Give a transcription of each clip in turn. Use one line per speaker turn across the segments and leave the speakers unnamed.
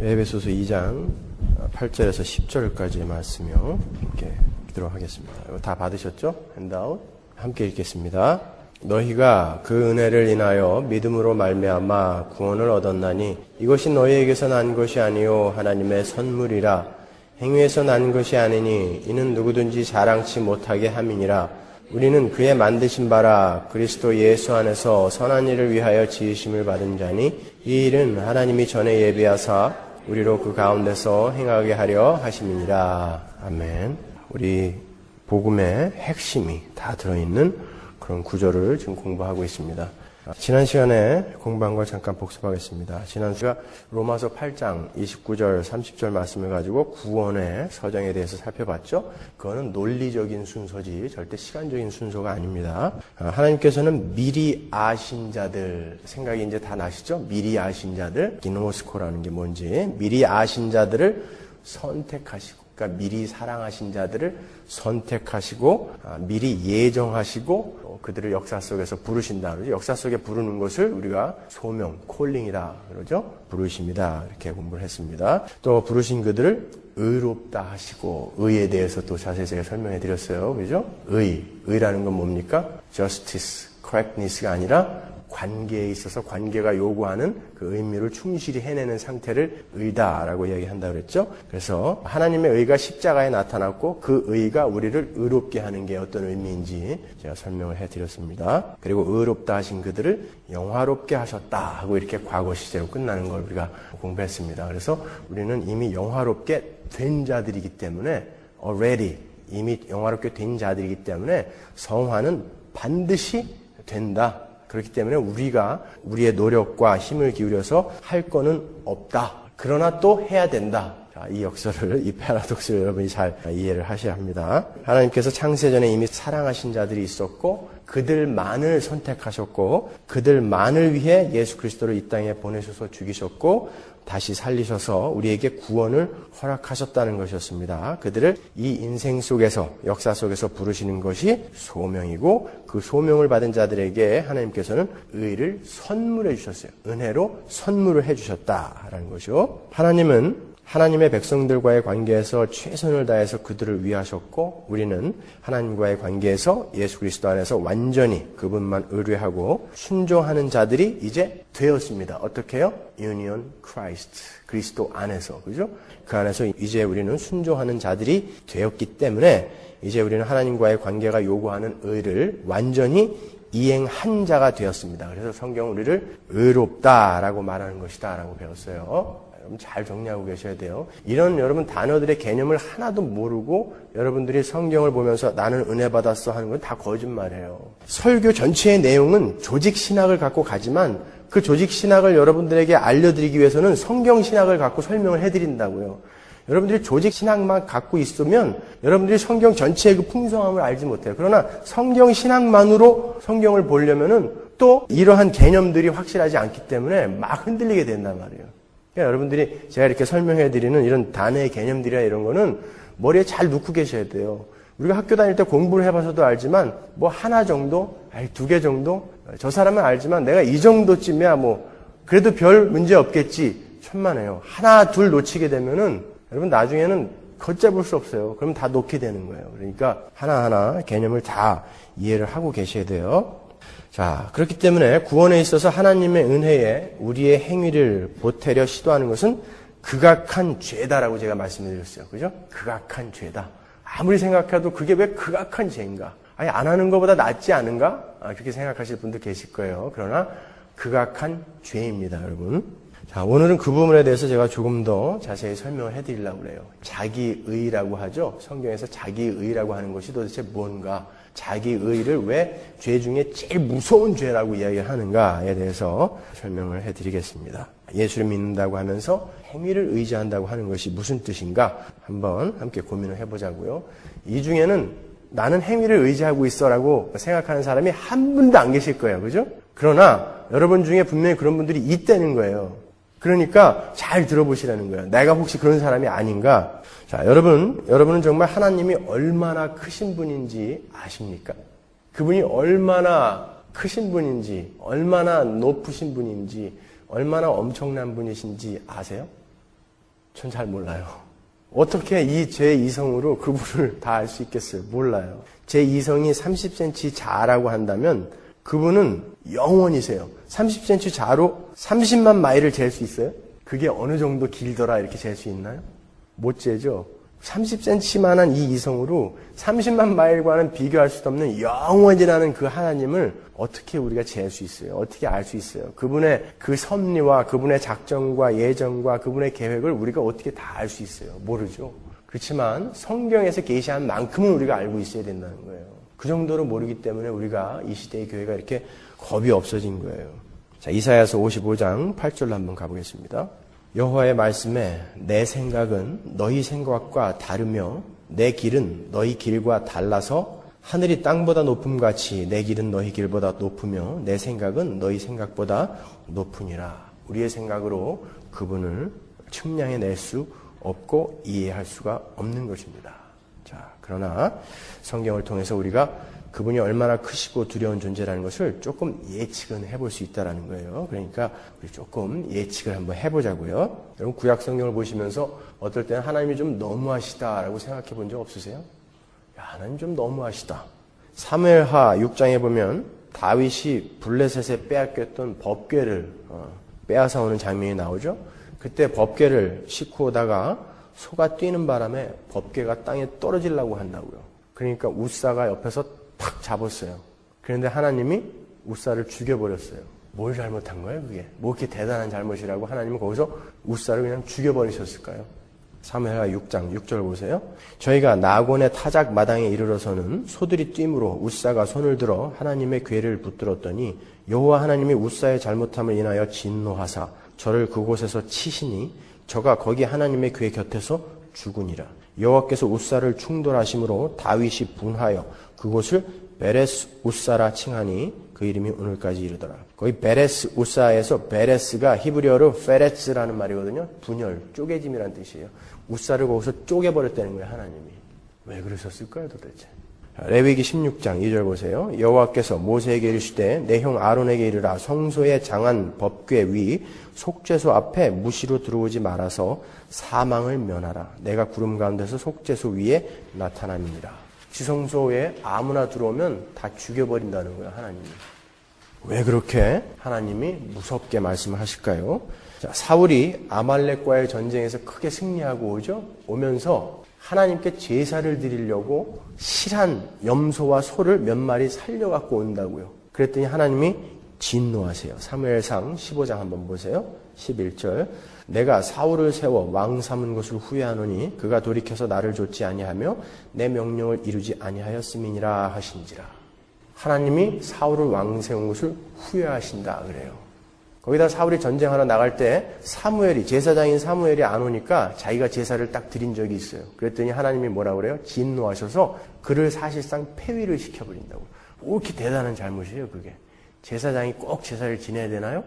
에베소서 2장 8절에서 10절까지의 말씀이요. 함께 읽도록 하겠습니다. 이거 다 받으셨죠? 핸드아웃. 함께 읽겠습니다. 너희가 그 은혜를 인하여 믿음으로 말미암아 구원을 얻었나니 이것이 너희에게서 난 것이 아니요 하나님의 선물이라. 행위에서 난 것이 아니니 이는 누구든지 자랑치 못하게 함이니라. 우리는 그의 만드신 바라 그리스도 예수 안에서 선한 일을 위하여 지으심을 받은 자니 이 일은 하나님이 전에 예비하사 우리로 그 가운데서 행하게 하려 하심이니라. 아멘. 우리 복음의 핵심이 다 들어있는 그런 구절을 지금 공부하고 있습니다. 지난 시간에 공부한 걸 잠깐 복습하겠습니다. 지난 시간 로마서 8장 29절 30절 말씀을 가지고 구원의 서정에 대해서 살펴봤죠. 그거는 논리적인 순서지 절대 시간적인 순서가 아닙니다. 하나님께서는 미리 아신 자들, 생각이 이제 다 나시죠? 미리 아신 자들, 기노스코라는 게 뭔지, 미리 아신 자들을 선택하시고, 그러니까 미리 사랑하신 자들을 선택하시고 미리 예정하시고 그들을 역사 속에서 부르신다. 그러죠? 역사 속에 부르는 것을 우리가 소명, 콜링이다. 그러죠? 부르심이다. 이렇게 공부를 했습니다. 또 부르신 그들을 의롭다 하시고 의에 대해서 또 자세히 제가 설명해 드렸어요. 그죠? 의라는 건 뭡니까? justice, correctness가 아니라 관계에 있어서 관계가 요구하는 그 의미를 충실히 해내는 상태를 의다라고 이야기한다고 그랬죠. 그래서 하나님의 의가 십자가에 나타났고 그 의가 우리를 의롭게 하는 게 어떤 의미인지 제가 설명을 해드렸습니다. 그리고 의롭다 하신 그들을 영화롭게 하셨다 하고 이렇게 과거 시제로 끝나는 걸 우리가 공부했습니다. 그래서 우리는 이미 영화롭게 된 자들이기 때문에 already 이미 영화롭게 된 자들이기 때문에 성화는 반드시 된다. 그렇기 때문에 우리가 우리의 노력과 힘을 기울여서 할 거는 없다. 그러나 또 해야 된다. 자, 이 역설을, 이 패러독스를 여러분이 잘 이해를 하셔야 합니다. 하나님께서 창세전에 이미 사랑하신 자들이 있었고 그들만을 선택하셨고 그들만을 위해 예수 그리스도를 이 땅에 보내셔서 죽이셨고 다시 살리셔서 우리에게 구원을 허락하셨다는 것이었습니다. 그들을 이 인생 속에서 역사 속에서 부르시는 것이 소명이고 그 소명을 받은 자들에게 하나님께서는 의를 선물해 주셨어요. 은혜로 선물을 해 주셨다라는 것이요. 하나님은 하나님의 백성들과의 관계에서 최선을 다해서 그들을 위하셨고 우리는 하나님과의 관계에서 예수 그리스도 안에서 완전히 그분만 의뢰하고 순종하는 자들이 이제 되었습니다. 어떻게 해요? Union Christ, 그리스도 안에서, 그죠? 그 안에서 이제 우리는 순종하는 자들이 되었기 때문에 이제 우리는 하나님과의 관계가 요구하는 의를 완전히 이행한 자가 되었습니다. 그래서 성경은 우리를 의롭다라고 말하는 것이다 라고 배웠어요. 여러분 잘 정리하고 계셔야 돼요. 이런 여러분 단어들의 개념을 하나도 모르고 여러분들이 성경을 보면서 나는 은혜 받았어 하는 건 다 거짓말이에요. 설교 전체의 내용은 조직 신학을 갖고 가지만 그 조직 신학을 여러분들에게 알려드리기 위해서는 성경 신학을 갖고 설명을 해드린다고요. 여러분들이 조직 신학만 갖고 있으면 여러분들이 성경 전체의 그 풍성함을 알지 못해요. 그러나 성경 신학만으로 성경을 보려면은 또 이러한 개념들이 확실하지 않기 때문에 막 흔들리게 된단 말이에요. 그러니까 여러분들이 제가 이렇게 설명해드리는 이런 단어의 개념들이나 이런 거는 머리에 잘 넣고 계셔야 돼요. 우리가 학교 다닐 때 공부를 해봐서도 알지만 뭐 하나 정도, 두 개 정도, 저 사람은 알지만 내가 이 정도쯤이야 뭐 그래도 별 문제 없겠지. 천만에요. 하나, 둘 놓치게 되면은 여러분 나중에는 걷잡을 수 없어요. 그러면 다 놓게 되는 거예요. 그러니까 하나하나 개념을 다 이해를 하고 계셔야 돼요. 자, 그렇기 때문에 구원에 있어서 하나님의 은혜에 우리의 행위를 보태려 시도하는 것은 극악한 죄다라고 제가 말씀드렸어요. 그죠? 극악한 죄다. 아무리 생각해도 그게 왜 극악한 죄인가? 아니, 안 하는 것보다 낫지 않은가? 그렇게 생각하실 분도 계실 거예요. 그러나 극악한 죄입니다, 여러분. 자, 오늘은 그 부분에 대해서 제가 조금 더 자세히 설명을 해드리려고 그래요. 자기의라고 하죠. 성경에서 자기의라고 하는 것이 도대체 뭔가? 자기의를 왜 죄 중에 제일 무서운 죄라고 이야기를 하는가에 대해서 설명을 해드리겠습니다. 예수를 믿는다고 하면서 행위를 의지한다고 하는 것이 무슨 뜻인가? 한번 함께 고민을 해보자고요. 이 중에는 나는 행위를 의지하고 있어라고 생각하는 사람이 한 분도 안 계실 거예요. 그죠? 그러나 여러분 중에 분명히 그런 분들이 있다는 거예요. 그러니까 잘 들어보시라는 거예요. 내가 혹시 그런 사람이 아닌가? 자, 여러분은 정말 하나님이 얼마나 크신 분인지 아십니까? 그분이 얼마나 크신 분인지, 얼마나 높으신 분인지, 얼마나 엄청난 분이신지 아세요? 전 잘 몰라요. 어떻게 이 제 이성으로 그분을 다 알 수 있겠어요? 몰라요. 제 이성이 30cm 자라고 한다면 그분은 영원이세요. 30cm 자로 30만 마일을 잴 수 있어요? 그게 어느 정도 길더라 이렇게 잴 수 있나요? 못 재죠. 30cm만한 이 이성으로 30만 마일과는 비교할 수 없는 영원이라는 그 하나님을 어떻게 우리가 잴 수 있어요? 어떻게 알 수 있어요? 그분의 그 섭리와 그분의 작정과 예정과 그분의 계획을 우리가 어떻게 다 알 수 있어요? 모르죠. 그렇지만 성경에서 계시한 만큼은 우리가 알고 있어야 된다는 거예요. 그 정도로 모르기 때문에 우리가 이 시대의 교회가 이렇게 겁이 없어진 거예요. 자, 이사야서 55장 8절로 한번 가보겠습니다. 여호와의 말씀에 내 생각은 너희 생각과 다르며 내 길은 너희 길과 달라서 하늘이 땅보다 높음같이 내 길은 너희 길보다 높으며 내 생각은 너희 생각보다 높으니라. 우리의 생각으로 그분을 측량해낼 수 없고 이해할 수가 없는 것입니다. 자, 그러나 성경을 통해서 우리가 그분이 얼마나 크시고 두려운 존재라는 것을 조금 예측은 해볼 수 있다는 거예요. 그러니까 우리 조금 예측을 한번 해보자고요. 여러분 구약 성경을 보시면서 어떨 때는 하나님이 좀 너무하시다라고 생각해 본 적 없으세요? 야, 하나님 좀 너무하시다. 사무엘하 6장에 보면 다윗이 블레셋에 빼앗겼던 법궤를 빼앗아 오는 장면이 나오죠. 그때 법궤를 싣고 오다가 소가 뛰는 바람에 법궤가 땅에 떨어지려고 한다고요. 그러니까 우사가 옆에서 탁 잡았어요. 그런데 하나님이 우사를 죽여버렸어요. 뭘 잘못한 거예요, 그게? 뭐 이렇게 대단한 잘못이라고 하나님은 거기서 우사를 그냥 죽여버리셨을까요? 사무엘하 6장 6절 보세요. 저희가 나곤의 타작 마당에 이르러서는 소들이 뛰므로 우사가 손을 들어 하나님의 궤를 붙들었더니 여호와 하나님이 우사의 잘못함을 인하여 진노하사 저를 그곳에서 치시니 저가 거기 하나님의 궤 곁에서 죽으니라. 여호와께서 우사를 충돌하심으로 다윗이 분하여 그곳을 베레스 우사라 칭하니 그 이름이 오늘까지 이르더라. 거기 베레스 우사에서 베레스가 히브리어로 페레츠라는 말이거든요. 분열, 쪼개짐이라는 뜻이에요. 우사를 거기서 쪼개버렸다는 거예요, 하나님이. 왜 그러셨을까요, 도대체? 레위기 16장 2절 보세요. 여호와께서 모세에게 이르시되 내 형 아론에게 이르라. 성소의 장한 법궤 위 속죄소 앞에 무시로 들어오지 말아서 사망을 면하라. 내가 구름 가운데서 속죄소 위에 나타남이니라. 지성소에 아무나 들어오면 다 죽여버린다는 거예요, 하나님이. 왜 그렇게 하나님이 무섭게 말씀하실까요? 자, 사울이 아말렉과의 전쟁에서 크게 승리하고 오면서 하나님께 제사를 드리려고 실한 염소와 소를 몇 마리 살려갖고 온다고요. 그랬더니 하나님이 진노하세요. 사무엘상 15장 한번 보세요. 11절. 내가 사울을 세워 왕 삼은 것을 후회하노니 그가 돌이켜서 나를 좇지 아니하며 내 명령을 이루지 아니하였음이니라 하신지라. 하나님이 사울을 왕 세운 것을 후회하신다 그래요. 거기다 사울이 전쟁하러 나갈 때 사무엘이 제사장인 사무엘이 안 오니까 자기가 제사를 딱 드린 적이 있어요. 그랬더니 하나님이 뭐라 그래요? 진노하셔서 그를 사실상 폐위를 시켜버린다고. 뭐 이렇게 대단한 잘못이에요, 그게. 제사장이 꼭 제사를 지내야 되나요?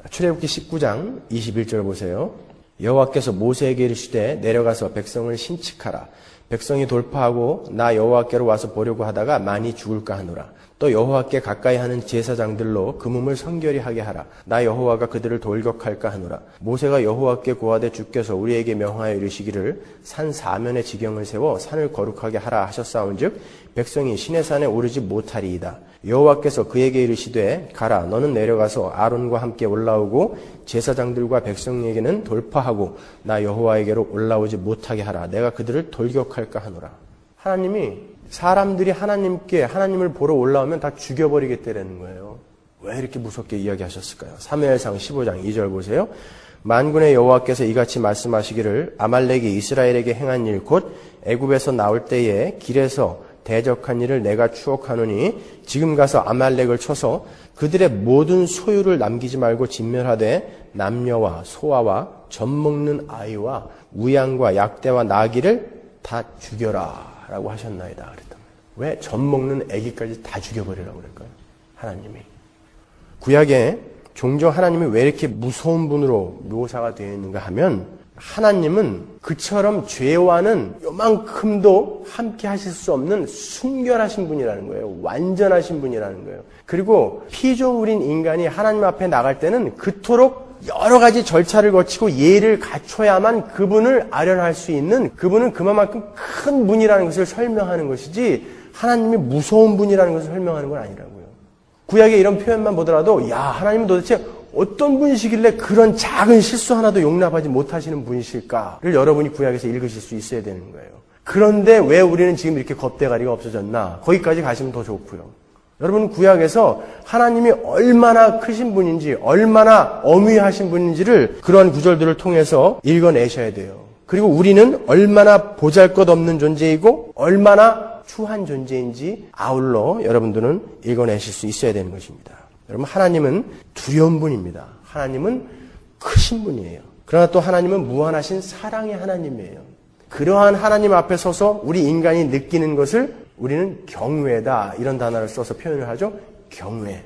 출애굽기 19장 21절 보세요. 여호와께서 모세에게 이르시되 내려가서 백성을 신칙하라. 백성이 돌파하고 나 여호와께로 와서 보려고 하다가 많이 죽을까 하노라. 또 여호와께 가까이 하는 제사장들로 그 몸을 성결히 하게 하라. 나 여호와가 그들을 돌격할까 하노라. 모세가 여호와께 고하되 주께서 우리에게 명하여 이르시기를 산 사면에 지경을 세워 산을 거룩하게 하라 하셨사온즉 백성이 시내산에 오르지 못하리이다. 여호와께서 그에게 이르시되 가라. 너는 내려가서 아론과 함께 올라오고 제사장들과 백성에게는 돌파하고 나 여호와에게로 올라오지 못하게 하라. 내가 그들을 돌격할까 하노라. 하나님이 사람들이 하나님을 보러 올라오면 다 죽여버리겠다는 거예요. 왜 이렇게 무섭게 이야기하셨을까요? 사무엘상 15장 2절 보세요. 만군의 여호와께서 이같이 말씀하시기를 아말렉이 이스라엘에게 행한 일 곧 애굽에서 나올 때에 길에서 대적한 일을 내가 추억하노니 지금 가서 아말렉을 쳐서 그들의 모든 소유를 남기지 말고 진멸하되 남녀와 소아와 젖먹는 아이와 우양과 약대와 나귀를 다 죽여라 라고 하셨나이다 그랬단 말이에요. 왜 젖먹는 아기까지 다 죽여버리라고 그럴까요? 하나님이. 구약에 종종 하나님이 왜 이렇게 무서운 분으로 묘사가 되어 있는가 하면 하나님은 그처럼 죄와는 요만큼도 함께 하실 수 없는 순결하신 분이라는 거예요. 완전하신 분이라는 거예요. 그리고 피조물인 인간이 하나님 앞에 나갈 때는 그토록 여러 가지 절차를 거치고 예를 갖춰야만 그분을 아련할 수 있는, 그분은 그만큼 큰 분이라는 것을 설명하는 것이지 하나님이 무서운 분이라는 것을 설명하는 건 아니라고요. 구약의 이런 표현만 보더라도 야, 하나님은 도대체 어떤 분이시길래 그런 작은 실수 하나도 용납하지 못하시는 분이실까를 여러분이 구약에서 읽으실 수 있어야 되는 거예요. 그런데 왜 우리는 지금 이렇게 겁대가리가 없어졌나? 거기까지 가시면 더 좋고요. 여러분 구약에서 하나님이 얼마나 크신 분인지, 얼마나 어미하신 분인지를 그러한 구절들을 통해서 읽어내셔야 돼요. 그리고 우리는 얼마나 보잘것없는 존재이고 얼마나 추한 존재인지 아울러 여러분들은 읽어내실 수 있어야 되는 것입니다. 여러분 하나님은 두려운 분입니다. 하나님은 크신 분이에요. 그러나 또 하나님은 무한하신 사랑의 하나님이에요. 그러한 하나님 앞에 서서 우리 인간이 느끼는 것을 우리는 경외다, 이런 단어를 써서 표현을 하죠. 경외.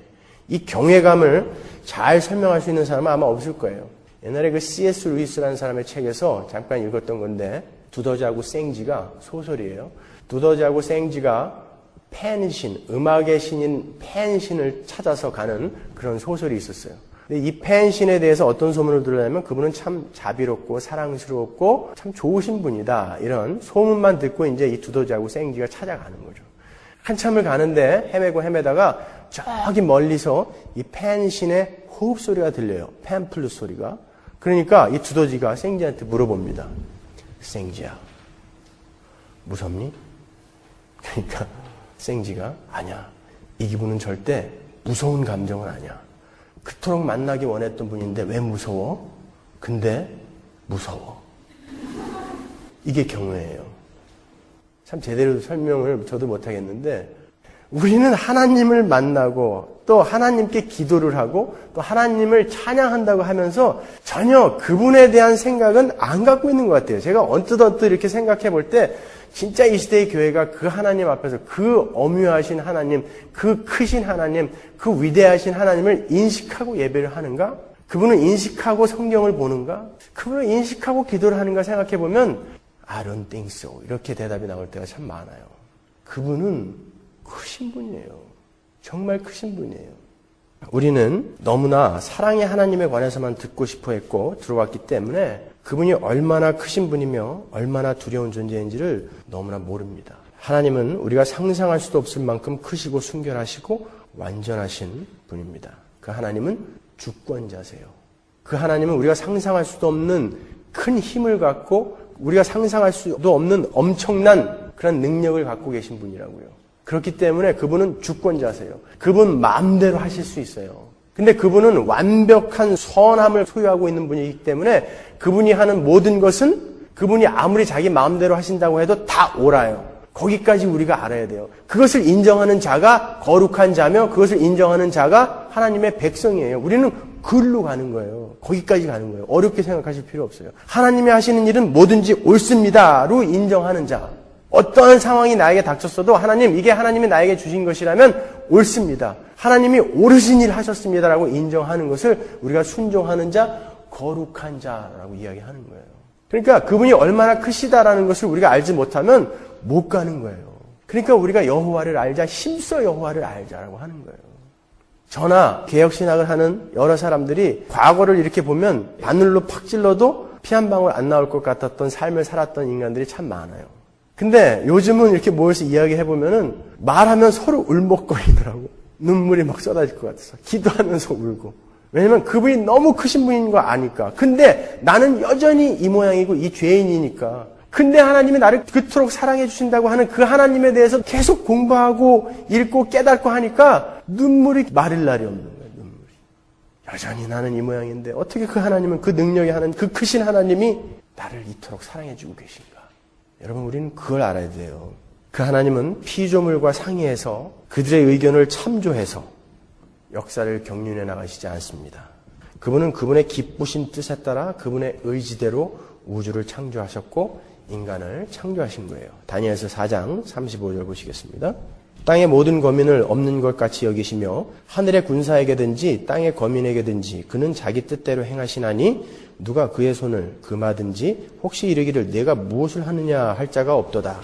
이 경외감을 잘 설명할 수 있는 사람은 아마 없을 거예요. 옛날에 그 C.S. 루이스라는 사람의 책에서 잠깐 읽었던 건데, 두더지하고 생쥐가, 소설이에요. 두더지하고 생쥐가 팬신, 음악의 신인 팬신을 찾아서 가는 그런 소설이 있었어요. 근데 이 팬신에 대해서 어떤 소문을 들으려면 그분은 참 자비롭고 사랑스럽고 참 좋으신 분이다, 이런 소문만 듣고 이제 이 두더지하고 생쥐가 찾아가는 거죠. 한참을 가는데 헤매다가 저기 멀리서 이 팬신의 호흡 소리가 들려요. 팬플룻 소리가. 그러니까 이 두더지가 생쥐한테 물어봅니다. 생쥐야, 무섭니? 그러니까 생쥐가 아니야, 이 기분은 절대 무서운 감정은 아니야. 그토록 만나기 원했던 분인데 왜 무서워? 근데 무서워. 이게 경외예요. 참 제대로 설명을 저도 못하겠는데, 우리는 하나님을 만나고 또 하나님께 기도를 하고 또 하나님을 찬양한다고 하면서 전혀 그분에 대한 생각은 안 갖고 있는 것 같아요. 제가 언뜻 이렇게 생각해 볼 때 진짜 이 시대의 교회가 그 하나님 앞에서 그 엄유하신 하나님, 그 크신 하나님, 그 위대하신 하나님을 인식하고 예배를 하는가? 그분을 인식하고 성경을 보는가? 그분을 인식하고 기도를 하는가 생각해 보면 I don't think so, 이렇게 대답이 나올 때가 참 많아요. 그분은 크신 분이에요. 정말 크신 분이에요. 우리는 너무나 사랑의 하나님에 관해서만 듣고 싶어 했고 들어왔기 때문에 그분이 얼마나 크신 분이며 얼마나 두려운 존재인지를 너무나 모릅니다. 하나님은 우리가 상상할 수도 없을 만큼 크시고 순결하시고 완전하신 분입니다. 그 하나님은 주권자세요. 그 하나님은 우리가 상상할 수도 없는 큰 힘을 갖고 우리가 상상할 수도 없는 엄청난 그런 능력을 갖고 계신 분이라고요. 그렇기 때문에 그분은 주권자세요. 그분 마음대로 하실 수 있어요. 근데 그분은 완벽한 선함을 소유하고 있는 분이기 때문에 그분이 하는 모든 것은 그분이 아무리 자기 마음대로 하신다고 해도 다 옳아요. 거기까지 우리가 알아야 돼요. 그것을 인정하는 자가 거룩한 자며 그것을 인정하는 자가 하나님의 백성이에요. 우리는 그걸로 가는 거예요. 거기까지 가는 거예요. 어렵게 생각하실 필요 없어요. 하나님이 하시는 일은 뭐든지 옳습니다로 인정하는 자. 어떠한 상황이 나에게 닥쳤어도 하나님, 이게 하나님이 나에게 주신 것이라면 옳습니다. 하나님이 옳으신 일 하셨습니다라고 인정하는 것을 우리가 순종하는 자, 거룩한 자라고 이야기하는 거예요. 그러니까 그분이 얼마나 크시다라는 것을 우리가 알지 못하면 못 가는 거예요. 그러니까 우리가 여호와를 알자, 힘써 여호와를 알자라고 하는 거예요. 저나 개혁신학을 하는 여러 사람들이 과거를 이렇게 보면 바늘로 팍 찔러도 피 한 방울 안 나올 것 같았던 삶을 살았던 인간들이 참 많아요. 근데 요즘은 이렇게 모여서 이야기해보면은 말하면 서로 울먹거리더라고. 눈물이 막 쏟아질 것 같아서. 기도하면서 울고. 왜냐면 그분이 너무 크신 분인 거 아니까. 근데 나는 여전히 이 모양이고 이 죄인이니까. 근데 하나님이 나를 그토록 사랑해 주신다고 하는 그 하나님에 대해서 계속 공부하고 읽고 깨닫고 하니까 눈물이 마를 날이 없는 거예요. 눈물이. 여전히 나는 이 모양인데 어떻게 그 하나님은, 그 능력이 하는 그 크신 하나님이 나를 이토록 사랑해 주고 계신가. 여러분, 우리는 그걸 알아야 돼요. 그 하나님은 피조물과 상의해서 그들의 의견을 참조해서 역사를 경륜해 나가시지 않습니다. 그분은 그분의 기쁘신 뜻에 따라 그분의 의지대로 우주를 창조하셨고 인간을 창조하신 거예요. 다니엘서 4장 35절 보시겠습니다. 땅의 모든 거민을 없는 것 같이 여기시며 하늘의 군사에게든지 땅의 거민에게든지 그는 자기 뜻대로 행하시나니 누가 그의 손을 금하든지 혹시 이르기를 내가 무엇을 하느냐 할 자가 없도다.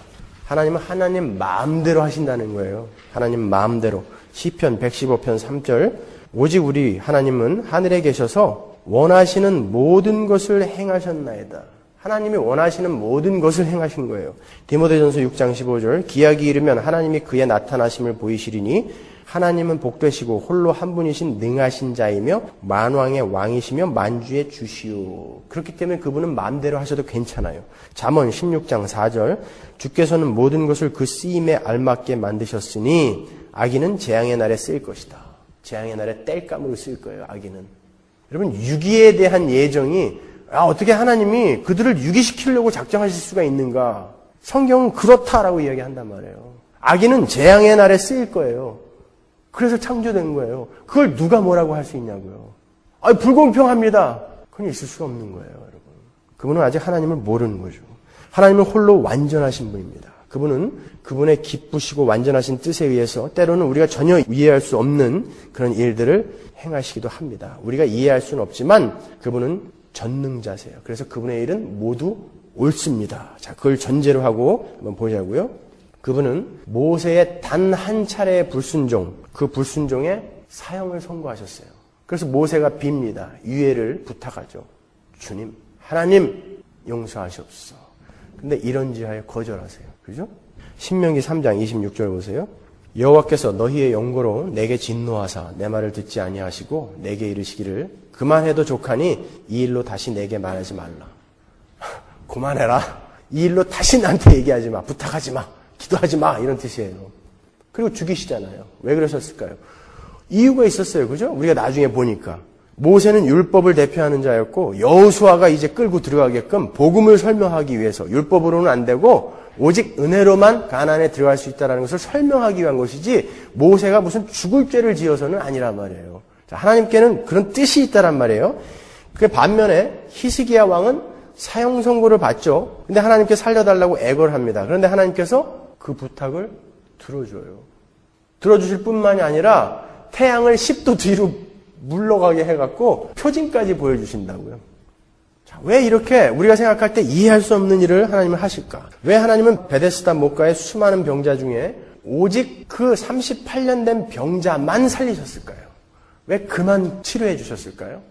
하나님은 하나님 마음대로 하신다는 거예요. 하나님 마음대로. 시편 115편 3절 오직 우리 하나님은 하늘에 계셔서 원하시는 모든 것을 행하셨나이다. 하나님이 원하시는 모든 것을 행하신 거예요. 디모데전서 6장 15절 기약이 이르면 하나님이 그의 나타나심을 보이시리니 하나님은 복되시고 홀로 한 분이신 능하신 자이며 만왕의 왕이시며 만주의 주시오. 그렇기 때문에 그분은 마음대로 하셔도 괜찮아요. 잠언 16장 4절 주께서는 모든 것을 그 쓰임에 알맞게 만드셨으니 악인은 재앙의 날에 쓰일 것이다. 재앙의 날에 땔감으로 쓸 거예요. 악인은. 여러분 유기에 대한 예정이 어떻게 하나님이 그들을 유기시키려고 작정하실 수가 있는가? 성경은 그렇다라고 이야기한단 말이에요. 악인은 재앙의 날에 쓰일 거예요. 그래서 창조된 거예요. 그걸 누가 뭐라고 할 수 있냐고요. 불공평합니다. 그건 있을 수가 없는 거예요, 여러분. 그분은 아직 하나님을 모르는 거죠. 하나님은 홀로 완전하신 분입니다. 그분은 그분의 기쁘시고 완전하신 뜻에 의해서 때로는 우리가 전혀 이해할 수 없는 그런 일들을 행하시기도 합니다. 우리가 이해할 수는 없지만 그분은 전능자세요. 그래서 그분의 일은 모두 옳습니다. 자, 그걸 전제로 하고 한번 보자고요. 그분은 모세의 단 한 차례의 불순종, 그 불순종에 사형을 선고하셨어요. 그래서 모세가 빕니다. 유예를 부탁하죠. 주님, 하나님 용서하시옵소서. 근데 이런지하여 거절하세요. 그죠? 신명기 3장 26절 보세요. 여호와께서 너희의 영고로 내게 진노하사 내 말을 듣지 아니하시고 내게 이르시기를 그만해도 족하니 이 일로 다시 내게 말하지 말라. 그만해라. 이 일로 다시 나한테 얘기하지 마. 부탁하지 마. 기도하지 마. 이런 뜻이에요. 그리고 죽이시잖아요. 왜 그러셨을까요? 이유가 있었어요. 그죠? 우리가 나중에 보니까. 모세는 율법을 대표하는 자였고 여호수아가 이제 끌고 들어가게끔 복음을 설명하기 위해서 율법으로는 안 되고 오직 은혜로만 가나안에 들어갈 수 있다는 것을 설명하기 위한 것이지 모세가 무슨 죽을 죄를 지어서는 아니란 말이에요. 자, 하나님께는 그런 뜻이 있다란 말이에요. 그 반면에 히스기야 왕은 사형 선고를 받죠. 근데 하나님께 살려달라고 애걸 합니다. 그런데 하나님께서 그 부탁을 들어줘요. 들어주실 뿐만이 아니라 태양을 10도 뒤로 물러가게 해갖고 표징까지 보여주신다고요. 자, 왜 이렇게 우리가 생각할 때 이해할 수 없는 일을 하나님은 하실까? 왜 하나님은 베데스다 목가의 수많은 병자 중에 오직 그 38년 된 병자만 살리셨을까요? 왜 그만 치료해 주셨을까요?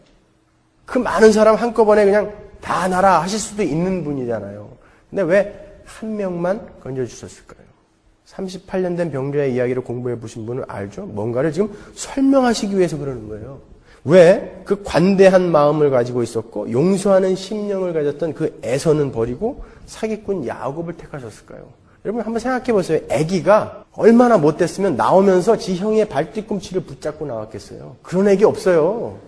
그 많은 사람 한꺼번에 그냥 다 나라 하실 수도 있는 분이잖아요. 근데 왜 한 명만 건져주셨을까요? 38년 된 병자의 이야기를 공부해 보신 분은 알죠? 뭔가를 지금 설명하시기 위해서 그러는 거예요. 왜 그 관대한 마음을 가지고 있었고 용서하는 심령을 가졌던 그 에서는 버리고 사기꾼 야곱을 택하셨을까요? 여러분 한번 생각해 보세요. 아기가 얼마나 못됐으면 나오면서 지 형의 발뒤꿈치를 붙잡고 나왔겠어요. 그런 애기 없어요.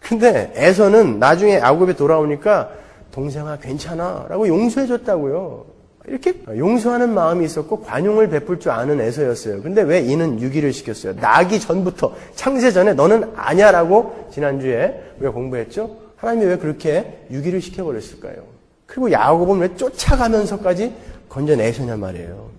근데 에서는 나중에 야곱이 돌아오니까 동생아 괜찮아 라고 용서해 줬다고요. 이렇게 용서하는 마음이 있었고 관용을 베풀 줄 아는 에서였어요. 근데 왜 이는 유기를 시켰어요? 나기 전부터 창세 전에 너는 아냐라고 지난주에 우리가 공부했죠? 하나님이 왜 그렇게 유기를 시켜버렸을까요? 그리고 야곱은 왜 쫓아가면서까지 건져내셨냔 말이에요.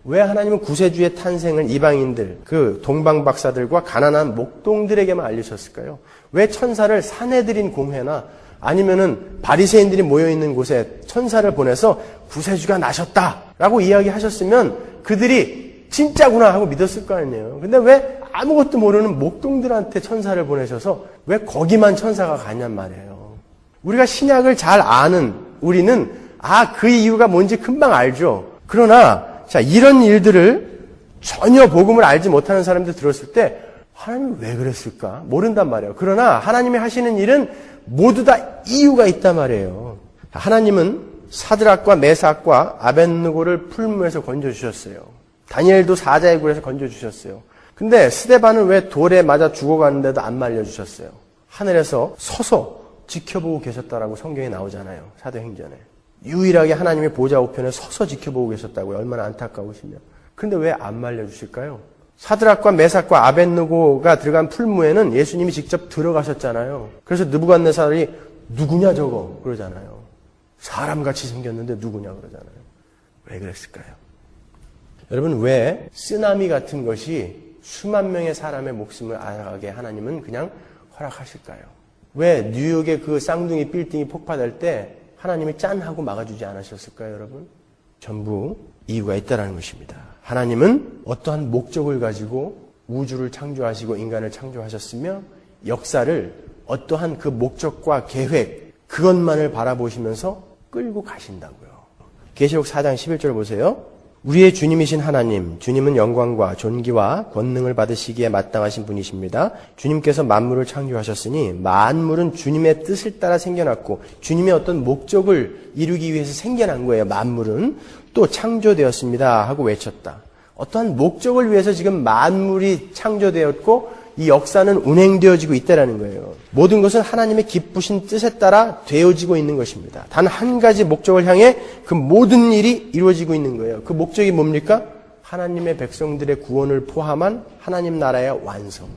왜 하나님은 구세주의 탄생을 이방인들, 그 동방박사들과 가난한 목동들에게만 알리셨을까요? 왜 천사를 사내들인 공회나 아니면은 바리새인들이 모여있는 곳에 천사를 보내서 구세주가 나셨다라고 이야기하셨으면 그들이 진짜구나 하고 믿었을 거 아니에요. 근데 왜 아무것도 모르는 목동들한테 천사를 보내셔서 왜 거기만 천사가 가냔 말이에요. 우리가 신약을 잘 아는 우리는 그 이유가 뭔지 금방 알죠. 그러나 자, 이런 일들을 전혀 복음을 알지 못하는 사람들 들었을 때 하나님이 왜 그랬을까? 모른단 말이에요. 그러나 하나님이 하시는 일은 모두 다 이유가 있단 말이에요. 하나님은 사드락과 메삭과 아벳느고를 풀무에서 건져주셨어요. 다니엘도 사자의 굴에서 건져주셨어요. 근데 스데반은 왜 돌에 맞아 죽어가는데도 안 말려주셨어요? 하늘에서 서서 지켜보고 계셨다라고 성경에 나오잖아요. 사도행전에. 유일하게 하나님의 보좌 우편에 서서 지켜보고 계셨다고요. 얼마나 안타까우시면. 근데 왜 안 말려주실까요? 사드락과 메삭과 아벳느고가 들어간 풀무에는 예수님이 직접 들어가셨잖아요. 그래서 느부갓네살이 누구냐 저거 그러잖아요. 사람같이 생겼는데 누구냐 그러잖아요. 왜 그랬을까요? 여러분 왜 쓰나미 같은 것이 수만 명의 사람의 목숨을 앗아가게 하나님은 그냥 허락하실까요? 왜 뉴욕의 그 쌍둥이 빌딩이 폭파될 때 하나님이 짠 하고 막아주지 않으셨을까요, 여러분? 전부 이유가 있다는 것입니다. 하나님은 어떠한 목적을 가지고 우주를 창조하시고 인간을 창조하셨으며 역사를 어떠한 그 목적과 계획, 그것만을 바라보시면서 끌고 가신다고요. 계시록 4장 11절 보세요. 우리의 주님이신 하나님, 주님은 영광과 존귀와 권능을 받으시기에 마땅하신 분이십니다. 주님께서 만물을 창조하셨으니 만물은 주님의 뜻을 따라 생겨났고 주님의 어떤 목적을 이루기 위해서 생겨난 거예요. 만물은 또 창조되었습니다 하고 외쳤다. 어떠한 목적을 위해서 지금 만물이 창조되었고 이 역사는 운행되어지고 있다는 거예요. 모든 것은 하나님의 기쁘신 뜻에 따라 되어지고 있는 것입니다. 단 한 가지 목적을 향해 그 모든 일이 이루어지고 있는 거예요. 그 목적이 뭡니까? 하나님의 백성들의 구원을 포함한 하나님 나라의 완성.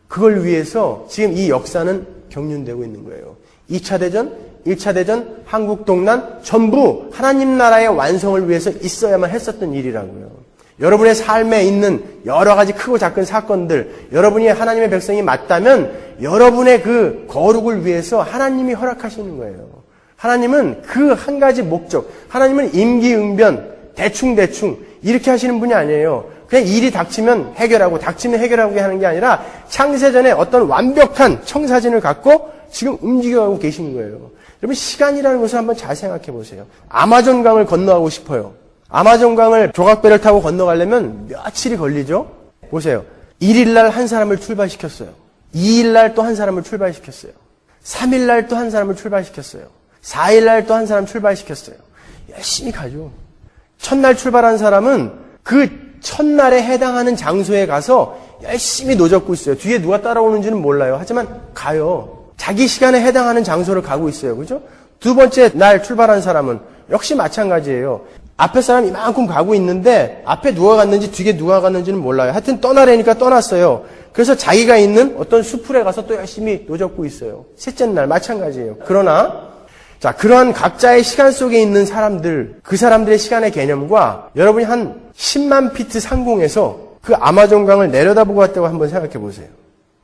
그걸 위해서 지금 이 역사는 경륜되고 있는 거예요. 2차 대전, 1차 대전, 한국 동란 전부 하나님 나라의 완성을 위해서 있어야만 했었던 일이라고요. 여러분의 삶에 있는 여러 가지 크고 작은 사건들, 여러분이 하나님의 백성이 맞다면 여러분의 그 거룩을 위해서 하나님이 허락하시는 거예요. 하나님은 그 한 가지 목적, 하나님은 임기응변, 대충대충 이렇게 하시는 분이 아니에요. 그냥 일이 닥치면 해결하고 닥치면 해결하고 하는 게 아니라 창세전에 어떤 완벽한 청사진을 갖고 지금 움직여가고 계시는 거예요. 여러분 시간이라는 것을 한번 잘 생각해 보세요. 아마존강을 건너가고 싶어요. 아마존강을 조각배를 타고 건너가려면 며칠이 걸리죠? 보세요. 1일날 한 사람을 출발시켰어요. 2일날 또 한 사람을 출발시켰어요. 3일날 또 한 사람을 출발시켰어요. 4일날 또 한 사람 출발시켰어요. 열심히 가죠. 첫날 출발한 사람은 그 첫날에 해당하는 장소에 가서 열심히 노젓고 있어요. 뒤에 누가 따라오는지는 몰라요. 하지만 가요. 자기 시간에 해당하는 장소를 가고 있어요. 그죠? 두 번째 날 출발한 사람은 역시 마찬가지예요. 앞에 사람이 이만큼 가고 있는데 앞에 누가 갔는지 뒤에 누가 갔는지는 몰라요. 하여튼 떠나려니까 떠났어요. 그래서 자기가 있는 어떤 수풀에 가서 또 열심히 노젓고 있어요. 셋째 날 마찬가지예요. 그러나 자 그러한 각자의 시간 속에 있는 사람들, 그 사람들의 시간의 개념과 여러분이 한 10만 피트 상공에서 그 아마존강을 내려다보고 왔다고 한번 생각해 보세요.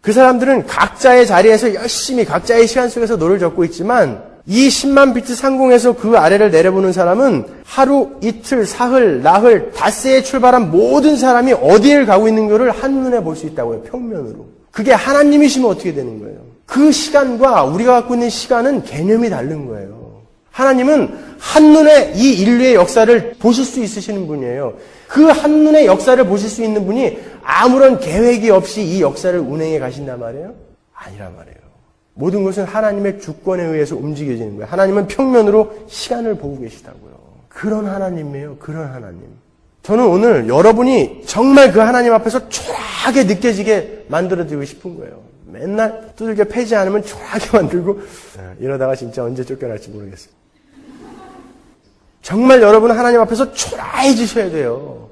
그 사람들은 각자의 자리에서 열심히 각자의 시간 속에서 노를 젓고 있지만 이 10만 피트 상공에서 그 아래를 내려보는 사람은 하루, 이틀, 사흘, 나흘, 닷새에 출발한 모든 사람이 어디를 가고 있는 것을 한눈에 볼 수 있다고요. 평면으로. 그게 하나님이시면 어떻게 되는 거예요? 그 시간과 우리가 갖고 있는 시간은 개념이 다른 거예요. 하나님은 한눈에 이 인류의 역사를 보실 수 있으시는 분이에요. 그 한눈에 역사를 보실 수 있는 분이 아무런 계획이 없이 이 역사를 운행해 가신단 말이에요? 아니란 말이에요. 모든 것은 하나님의 주권에 의해서 움직여지는 거예요. 하나님은 평면으로 시간을 보고 계시다고요. 그런 하나님이에요. 그런 하나님. 저는 오늘 여러분이 정말 그 하나님 앞에서 초라하게 느껴지게 만들어드리고 싶은 거예요. 맨날 두들겨 패지 않으면 초라하게 만들고 이러다가 진짜 언제 쫓겨날지 모르겠어요. 정말 여러분은 하나님 앞에서 초라해지셔야 돼요.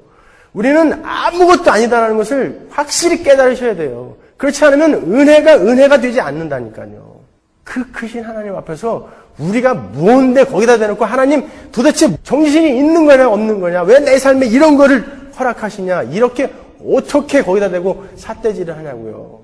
우리는 아무것도 아니다라는 것을 확실히 깨달으셔야 돼요. 그렇지 않으면 은혜가 되지 않는다니까요. 그 크신 하나님 앞에서 우리가 뭔데 거기다 대놓고 하나님 도대체 정신이 있는 거냐 없는 거냐, 왜 내 삶에 이런 거를 허락하시냐, 이렇게 어떻게 거기다 대고 삿대질을 하냐고요.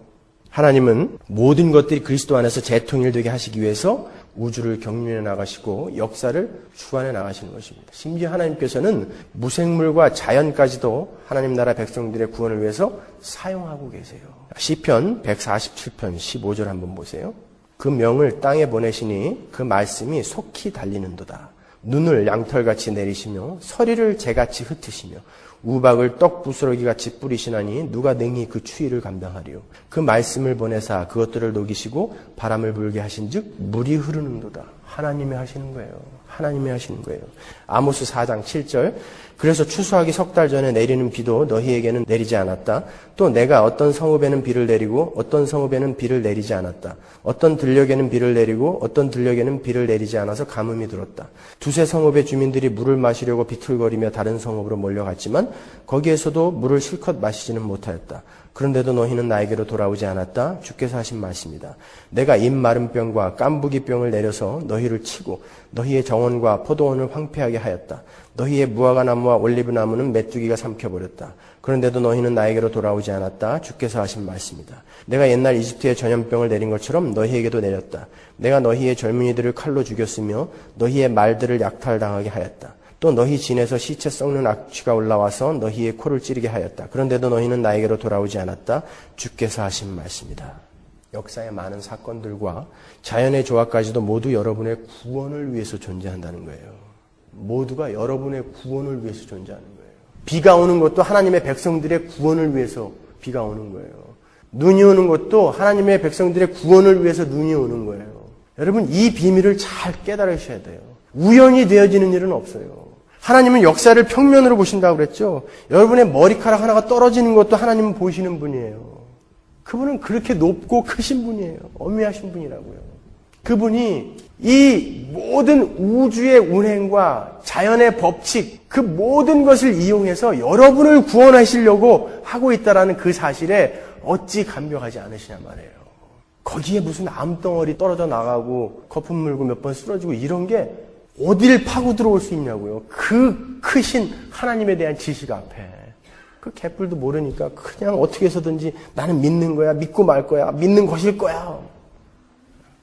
하나님은 모든 것들이 그리스도 안에서 재통일되게 하시기 위해서 우주를 경륜해 나가시고 역사를 주관해 나가시는 것입니다. 심지어 하나님께서는 무생물과 자연까지도 하나님 나라 백성들의 구원을 위해서 사용하고 계세요. 시편 147편 15절 한번 보세요. 그 명을 땅에 보내시니 그 말씀이 속히 달리는도다. 눈을 양털같이 내리시며 서리를 재같이 흩으시며 우박을 떡 부스러기같이 뿌리시나니 누가 능히 그 추위를 감당하리요. 그 말씀을 보내사 그것들을 녹이시고 바람을 불게 하신즉 물이 흐르는도다. 하나님이 하시는 거예요. 하나님이 하시는 거예요. 아모스 4장 7절. 그래서 추수하기 석 달 전에 내리는 비도 너희에게는 내리지 않았다. 또 내가 어떤 성읍에는 비를 내리고 어떤 성읍에는 비를 내리지 않았다. 어떤 들녘에는 비를 내리고 어떤 들녘에는 비를 내리지 않아서 가뭄이 들었다. 두세 성읍의 주민들이 물을 마시려고 비틀거리며 다른 성읍으로 몰려갔지만 거기에서도 물을 실컷 마시지는 못하였다. 그런데도 너희는 나에게로 돌아오지 않았다. 주께서 하신 말씀이다. 내가 입마름병과 깐부기병을 내려서 너희를 치고 너희의 정원과 포도원을 황폐하게 하였다. 너희의 무화과나무와 올리브나무는 메뚜기가 삼켜버렸다. 그런데도 너희는 나에게로 돌아오지 않았다. 주께서 하신 말씀이다. 내가 옛날 이집트에 전염병을 내린 것처럼 너희에게도 내렸다. 내가 너희의 젊은이들을 칼로 죽였으며 너희의 말들을 약탈당하게 하였다. 또 너희 진에서 시체 썩는 악취가 올라와서 너희의 코를 찌르게 하였다. 그런데도 너희는 나에게로 돌아오지 않았다. 주께서 하신 말씀이다. 역사의 많은 사건들과 자연의 조화까지도 모두 여러분의 구원을 위해서 존재한다는 거예요. 모두가 여러분의 구원을 위해서 존재하는 거예요. 비가 오는 것도 하나님의 백성들의 구원을 위해서 비가 오는 거예요. 눈이 오는 것도 하나님의 백성들의 구원을 위해서 눈이 오는 거예요. 여러분, 이 비밀을 잘 깨달으셔야 돼요. 우연히 되어지는 일은 없어요. 하나님은 역사를 평면으로 보신다고 그랬죠. 여러분의 머리카락 하나가 떨어지는 것도 하나님은 보시는 분이에요. 그분은 그렇게 높고 크신 분이에요. 어미하신 분이라고요. 그분이 이 모든 우주의 운행과 자연의 법칙, 그 모든 것을 이용해서 여러분을 구원하시려고 하고 있다는 그 사실에 어찌 감격하지 않으시냐 말이에요. 거기에 무슨 암덩어리 떨어져 나가고 거품 물고 몇 번 쓰러지고 이런 게 어딜 파고 들어올 수 있냐고요. 그 크신 하나님에 대한 지식 앞에. 그 개뿔도 모르니까 그냥 어떻게 해서든지 나는 믿는 거야, 믿고 말 거야, 믿는 것일 거야.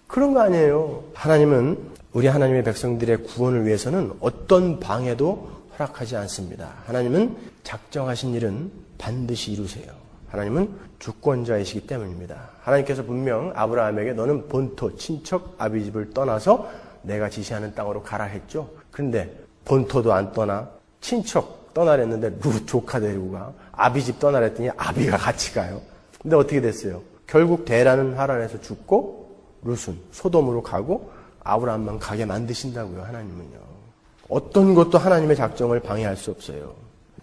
그런 거 아니에요. 하나님은 우리 하나님의 백성들의 구원을 위해서는 어떤 방해도 허락하지 않습니다. 하나님은 작정하신 일은 반드시 이루세요. 하나님은 주권자이시기 때문입니다. 하나님께서 분명 아브라함에게 너는 본토, 친척, 아비집을 떠나서 내가 지시하는 땅으로 가라 했죠. 그런데 본토도 안 떠나 친척 떠나랬는데 루 조카 데리고 가. 아비집 떠나랬더니 아비가 같이 가요. 근데 어떻게 됐어요? 결국 데라는 하란에서 죽고 룻은 소돔으로 가고 아브라함만 가게 만드신다고요. 하나님은요. 어떤 것도 하나님의 작정을 방해할 수 없어요.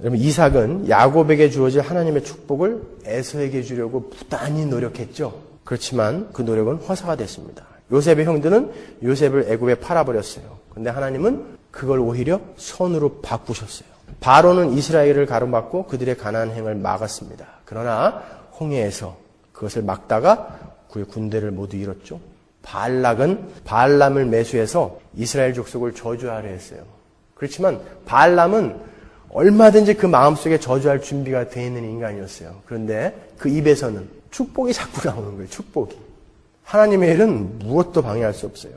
여러분, 이삭은 야곱에게 주어질 하나님의 축복을 에서에게 주려고 부단히 노력했죠. 그렇지만 그 노력은 허사가 됐습니다. 요셉의 형들은 요셉을 애굽에 팔아버렸어요. 근데 하나님은 그걸 오히려 선으로 바꾸셨어요. 바로는 이스라엘을 가로막고 그들의 가나안 행을 막았습니다. 그러나 홍해에서 그것을 막다가 그의 군대를 모두 잃었죠. 발락은 발람을 매수해서 이스라엘 족속을 저주하려 했어요. 그렇지만 발람은 얼마든지 그 마음속에 저주할 준비가 되어 있는 인간이었어요. 그런데 그 입에서는 축복이 자꾸 나오는 거예요. 축복이. 하나님의 일은 무엇도 방해할 수 없어요.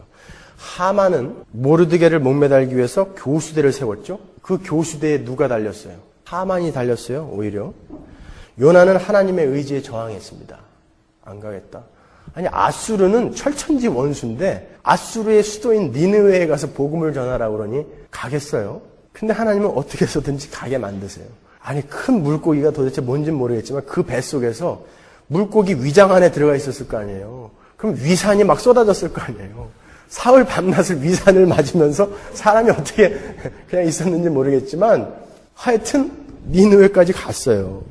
하만은 모르드게를 목매달기 위해서 교수대를 세웠죠. 그 교수대에 누가 달렸어요? 하만이 달렸어요. 오히려. 요나는 하나님의 의지에 저항했습니다. 안 가겠다. 아니, 아수르는 철천지 원수인데 아수르의 수도인 니느웨에 가서 복음을 전하라고 그러니 가겠어요. 근데 하나님은 어떻게 해서든지 가게 만드세요. 아니, 큰 물고기가 도대체 뭔지는 모르겠지만 그 뱃속에서 물고기 위장 안에 들어가 있었을 거 아니에요. 그럼 위산이 막 쏟아졌을 거 아니에요. 사흘 밤낮을 위산을 맞으면서 사람이 어떻게 그냥 있었는지 모르겠지만 하여튼 니느웨까지 갔어요.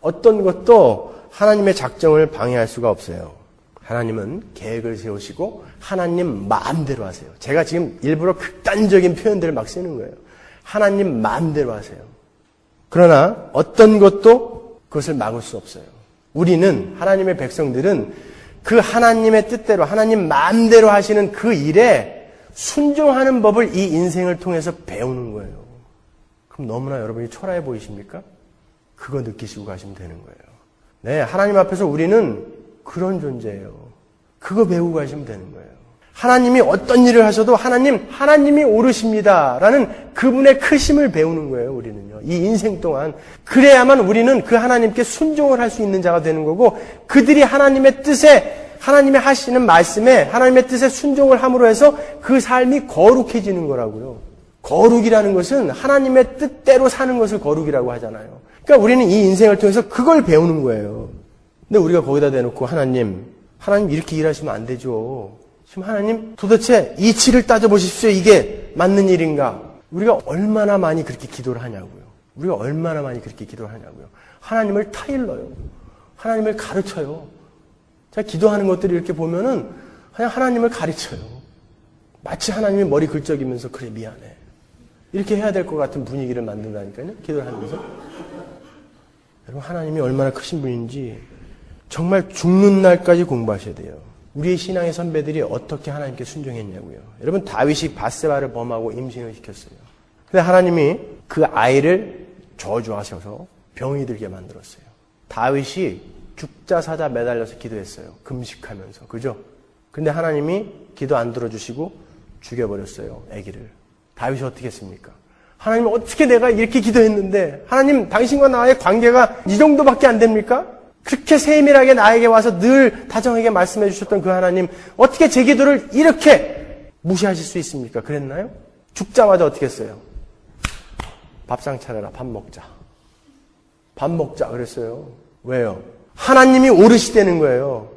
어떤 것도 하나님의 작정을 방해할 수가 없어요. 하나님은 계획을 세우시고 하나님 마음대로 하세요. 제가 지금 일부러 극단적인 표현들을 막 쓰는 거예요. 하나님 마음대로 하세요. 그러나 어떤 것도 그것을 막을 수 없어요. 우리는, 하나님의 백성들은 그 하나님의 뜻대로 하나님 마음대로 하시는 그 일에 순종하는 법을 이 인생을 통해서 배우는 거예요. 그럼 너무나 여러분이 초라해 보이십니까? 그거 느끼시고 가시면 되는 거예요. 네, 하나님 앞에서 우리는 그런 존재예요. 그거 배우고 가시면 되는 거예요. 하나님이 어떤 일을 하셔도 하나님이 옳으십니다라는 그분의 크심을 배우는 거예요, 우리는요. 이 인생 동안. 그래야만 우리는 그 하나님께 순종을 할 수 있는 자가 되는 거고, 그들이 하나님의 뜻에, 하나님의 하시는 말씀에, 하나님의 뜻에 순종을 함으로 해서 그 삶이 거룩해지는 거라고요. 거룩이라는 것은 하나님의 뜻대로 사는 것을 거룩이라고 하잖아요. 그러니까 우리는 이 인생을 통해서 그걸 배우는 거예요. 근데 우리가 거기다 대놓고 하나님 이렇게 일하시면 안 되죠. 지금 하나님 도대체 이치를 따져보십시오. 이게 맞는 일인가? 우리가 얼마나 많이 그렇게 기도를 하냐고요. 우리가 얼마나 많이 그렇게 기도를 하냐고요. 하나님을 타일러요. 하나님을 가르쳐요. 제가 기도하는 것들을 이렇게 보면은 그냥 하나님을 가르쳐요. 마치 하나님이 머리 긁적이면서 그래 미안해. 이렇게 해야 될 것 같은 분위기를 만든다니까요. 기도를 하면서. 여러분, 하나님이 얼마나 크신 분인지 정말 죽는 날까지 공부하셔야 돼요. 우리의 신앙의 선배들이 어떻게 하나님께 순종했냐고요. 여러분, 다윗이 밧세바를 범하고 임신을 시켰어요. 근데 하나님이 그 아이를 저주하셔서 병이 들게 만들었어요. 다윗이 죽자 사자 매달려서 기도했어요. 금식하면서. 그죠? 근데 하나님이 기도 안 들어주시고 죽여버렸어요. 아기를. 다윗이 어떻게 했습니까? 하나님, 어떻게 내가 이렇게 기도했는데 하나님, 당신과 나의 관계가 이 정도밖에 안 됩니까? 그렇게 세밀하게 나에게 와서 늘 다정하게 말씀해 주셨던 그 하나님, 어떻게 제 기도를 이렇게 무시하실 수 있습니까? 그랬나요? 죽자마자 어떻게 했어요? 밥상 차려라, 밥 먹자. 밥 먹자 그랬어요. 왜요? 하나님이 오르시되는 거예요.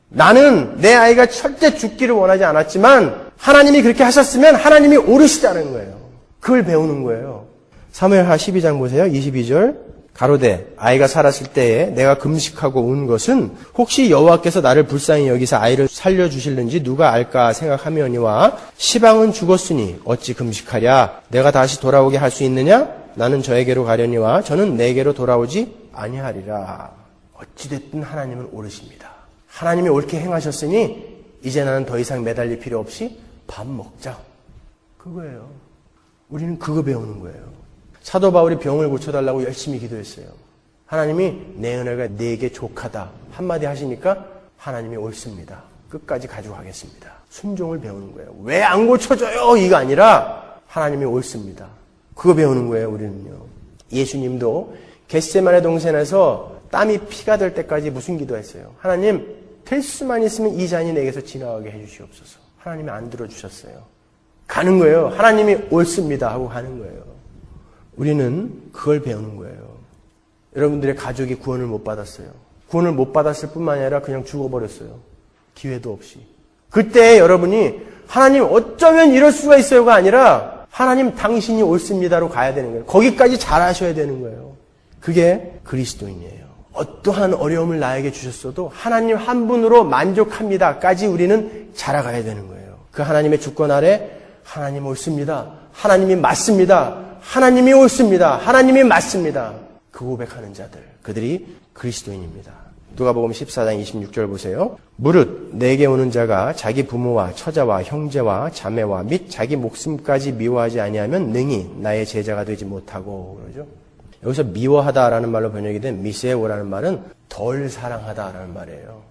나는 내 아이가 절대 죽기를 원하지 않았지만 하나님이 그렇게 하셨으면 하나님이 오르시자는 거예요. 그걸 배우는 거예요. 사무엘하 12장 보세요. 22절. 가로되 아이가 살았을 때에 내가 금식하고 운 것은 혹시 여호와께서 나를 불쌍히 여기서 아이를 살려주실는지 누가 알까 생각하며니와 시방은 죽었으니 어찌 금식하랴. 내가 다시 돌아오게 할 수 있느냐? 나는 저에게로 가려니와 저는 내게로 돌아오지 아니하리라. 어찌됐든 하나님은 오르십니다. 하나님이 옳게 행하셨으니 이제 나는 더 이상 매달릴 필요 없이 밥 먹자. 그거예요. 우리는 그거 배우는 거예요. 사도 바울이 병을 고쳐달라고 열심히 기도했어요. 하나님이 내 은혜가 네게 족하다 한마디 하시니까 하나님이 옳습니다. 끝까지 가져가겠습니다. 순종을 배우는 거예요. 왜 안 고쳐져요? 이거 아니라 하나님이 옳습니다. 그거 배우는 거예요. 우리는요. 예수님도 겟세마네 동산에서 땀이 피가 될 때까지 무슨 기도했어요? 하나님, 될 수만 있으면 이 잔이 내게서 지나가게 해주시옵소서. 하나님이 안 들어주셨어요. 가는 거예요. 하나님이 옳습니다 하고 가는 거예요. 우리는 그걸 배우는 거예요. 여러분들의 가족이 구원을 못 받았어요. 구원을 못 받았을 뿐만 아니라 그냥 죽어버렸어요. 기회도 없이. 그때 여러분이 하나님 어쩌면 이럴 수가 있어요가 아니라 하나님 당신이 옳습니다로 가야 되는 거예요. 거기까지 잘하셔야 되는 거예요. 그게 그리스도인이에요. 어떠한 어려움을 나에게 주셨어도 하나님 한 분으로 만족합니다까지 우리는 자라가야 되는 거예요. 그 하나님의 주권 아래 하나님 옳습니다. 하나님이 맞습니다. 하나님이 옳습니다. 하나님이 맞습니다. 그 고백하는 자들, 그들이 그리스도인입니다. 누가복음 14장 26절 보세요. 무릇 내게 오는 자가 자기 부모와 처자와 형제와 자매와 및 자기 목숨까지 미워하지 아니하면 능히 나의 제자가 되지 못하고 그러죠. 여기서 미워하다라는 말로 번역이 된 미세오라는 말은 덜 사랑하다라는 말이에요.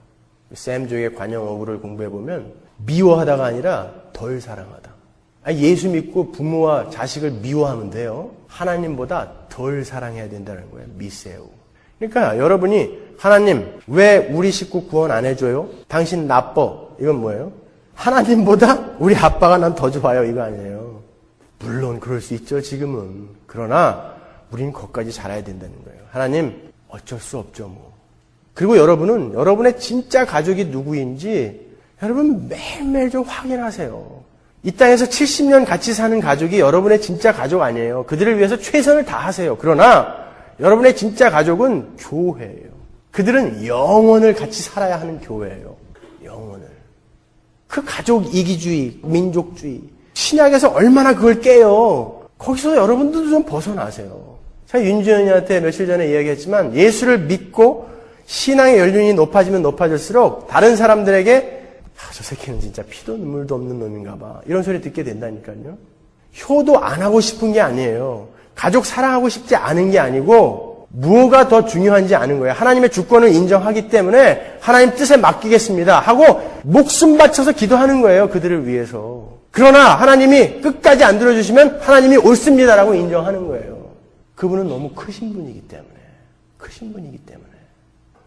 샘족의 관용 어구를 공부해보면 미워하다가 아니라 덜 사랑하다. 예수 믿고 부모와 자식을 미워하면 돼요. 하나님보다 덜 사랑해야 된다는 거예요. 미세오. 그러니까 여러분이 하나님 왜 우리 식구 구원 안 해줘요? 당신 나빠. 이건 뭐예요? 하나님보다 우리 아빠가 난 더 좋아요. 이거 아니에요. 물론 그럴 수 있죠. 지금은. 그러나 우리는 거기까지 잘해야 된다는 거예요. 하나님 어쩔 수 없죠. 뭐. 그리고 여러분은 여러분의 진짜 가족이 누구인지 여러분 매일매일 좀 확인하세요. 이 땅에서 70년 같이 사는 가족이 여러분의 진짜 가족 아니에요. 그들을 위해서 최선을 다하세요. 그러나 여러분의 진짜 가족은 교회예요. 그들은 영원을 같이 살아야 하는 교회예요. 영원을. 그 가족 이기주의, 민족주의, 신약에서 얼마나 그걸 깨요. 거기서 여러분들도 좀 벗어나세요. 제가 윤지연이한테 며칠 전에 이야기했지만 예수를 믿고 신앙의 연륜이 높아지면 높아질수록 다른 사람들에게 저 새끼는 진짜 피도 눈물도 없는 놈인가 봐. 이런 소리 듣게 된다니까요. 효도 안 하고 싶은 게 아니에요. 가족 사랑하고 싶지 않은 게 아니고 무엇가 더 중요한지 아는 거예요. 하나님의 주권을 인정하기 때문에 하나님 뜻에 맡기겠습니다 하고 목숨 바쳐서 기도하는 거예요. 그들을 위해서. 그러나 하나님이 끝까지 안 들어주시면 하나님이 옳습니다라고 인정하는 거예요. 그분은 너무 크신 분이기 때문에. 크신 분이기 때문에.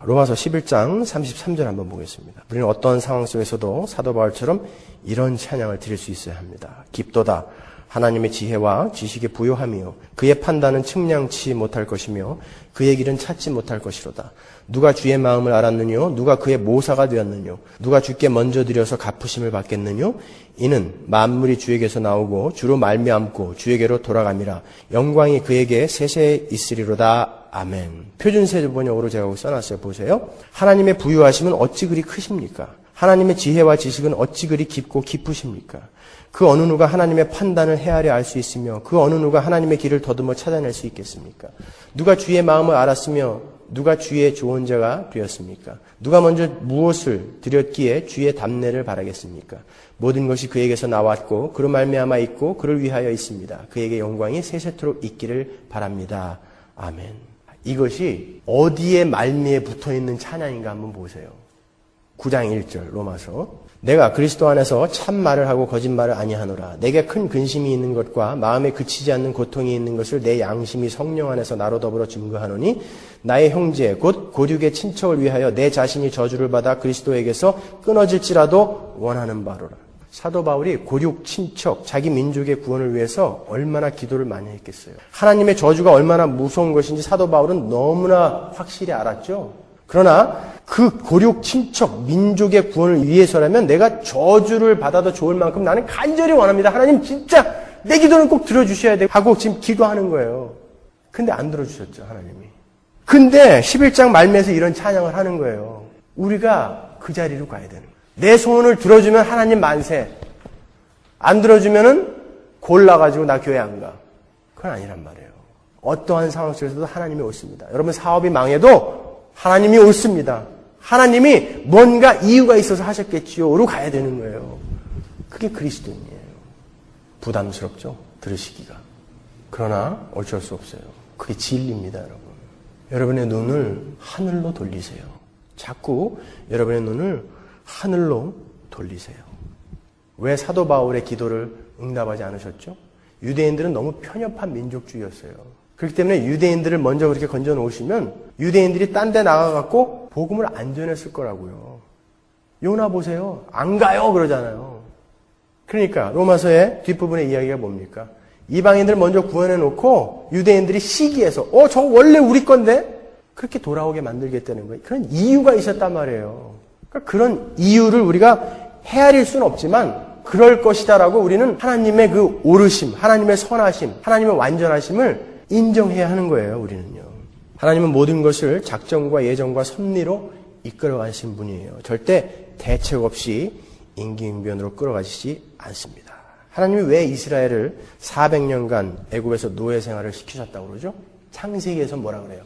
로마서 11장 33절 한번 보겠습니다. 우리는 어떤 상황 속에서도 사도 바울처럼 이런 찬양을 드릴 수 있어야 합니다. 깊도다. 하나님의 지혜와 지식의 부요함이요 그의 판단은 측량치 못할 것이며 그의 길은 찾지 못할 것이로다. 누가 주의 마음을 알았느뇨? 누가 그의 모사가 되었느뇨? 누가 주께 먼저 드려서 갚으심을 받겠느뇨? 이는 만물이 주에게서 나오고 주로 말미암고 주에게로 돌아감이라. 영광이 그에게 세세 있으리로다. 아멘. 표준세 번역으로 제가 여기 써놨어요. 보세요. 하나님의 부유하심은 어찌 그리 크십니까? 하나님의 지혜와 지식은 어찌 그리 깊고 깊으십니까? 그 어느 누가 하나님의 판단을 헤아려 알 수 있으며 그 어느 누가 하나님의 길을 더듬어 찾아낼 수 있겠습니까? 누가 주의 마음을 알았으며 누가 주의 조언자가 되었습니까? 누가 먼저 무엇을 드렸기에 주의 답례를 바라겠습니까? 모든 것이 그에게서 나왔고 그로 말미암아 있고 그를 위하여 있습니다. 그에게 영광이 세세토록 있기를 바랍니다. 아멘. 이것이 어디에 말미에 붙어있는 찬양인가 한번 보세요. 9장 1절 로마서. 내가 그리스도 안에서 참말을 하고 거짓말을 아니하노라. 내게 큰 근심이 있는 것과 마음에 그치지 않는 고통이 있는 것을 내 양심이 성령 안에서 나로 더불어 증거하노니 나의 형제 곧 고륙의 친척을 위하여 내 자신이 저주를 받아 그리스도에게서 끊어질지라도 원하는 바로라. 사도 바울이 고륙 친척 자기 민족의 구원을 위해서 얼마나 기도를 많이 했겠어요. 하나님의 저주가 얼마나 무서운 것인지 사도 바울은 너무나 확실히 알았죠. 그러나 그 고륙 친척 민족의 구원을 위해서라면 내가 저주를 받아도 좋을 만큼 나는 간절히 원합니다. 하나님 진짜 내 기도는 꼭 들어주셔야 돼 하고 지금 기도하는 거예요. 근데 안 들어주셨죠, 하나님이. 근데 11장 말미에서 이런 찬양을 하는 거예요. 우리가 그 자리로 가야 되는 거예요. 내 소원을 들어주면 하나님 만세. 안 들어주면은 골라가지고 나 교회 안 가. 그건 아니란 말이에요. 어떠한 상황 속에서도 하나님이 옳습니다. 여러분 사업이 망해도 하나님이 옳습니다. 하나님이 뭔가 이유가 있어서 하셨겠지요로 가야 되는 거예요. 그게 그리스도인이에요. 부담스럽죠? 들으시기가. 그러나 어쩔 수 없어요. 그게 진리입니다, 여러분. 여러분의 눈을 하늘로 돌리세요. 자꾸 여러분의 눈을 하늘로 돌리세요. 왜 사도 바울의 기도를 응답하지 않으셨죠? 유대인들은 너무 편협한 민족주의였어요. 그렇기 때문에 유대인들을 먼저 그렇게 건져 놓으시면 유대인들이 딴 데 나가갖고 복음을 안 전했을 거라고요. 요나 보세요. 안 가요 그러잖아요. 그러니까 로마서의 뒷부분의 이야기가 뭡니까? 이방인들 먼저 구원해 놓고 유대인들이 시기해서 저 원래 우리 건데 그렇게 돌아오게 만들겠다는 거예요. 그런 이유가 있었단 말이에요. 그러니까 그런 이유를 우리가 헤아릴 수는 없지만 그럴 것이다라고 우리는 하나님의 그 오르심, 하나님의 선하심, 하나님의 완전하심을 인정해야 하는 거예요, 우리는요. 하나님은 모든 것을 작정과 예정과 섭리로 이끌어가신 분이에요. 절대 대책 없이 임기응변으로 끌어가시지 않습니다. 하나님이 왜 이스라엘을 400년간 애굽에서 노예 생활을 시키셨다고 그러죠? 창세기에서 뭐라 그래요?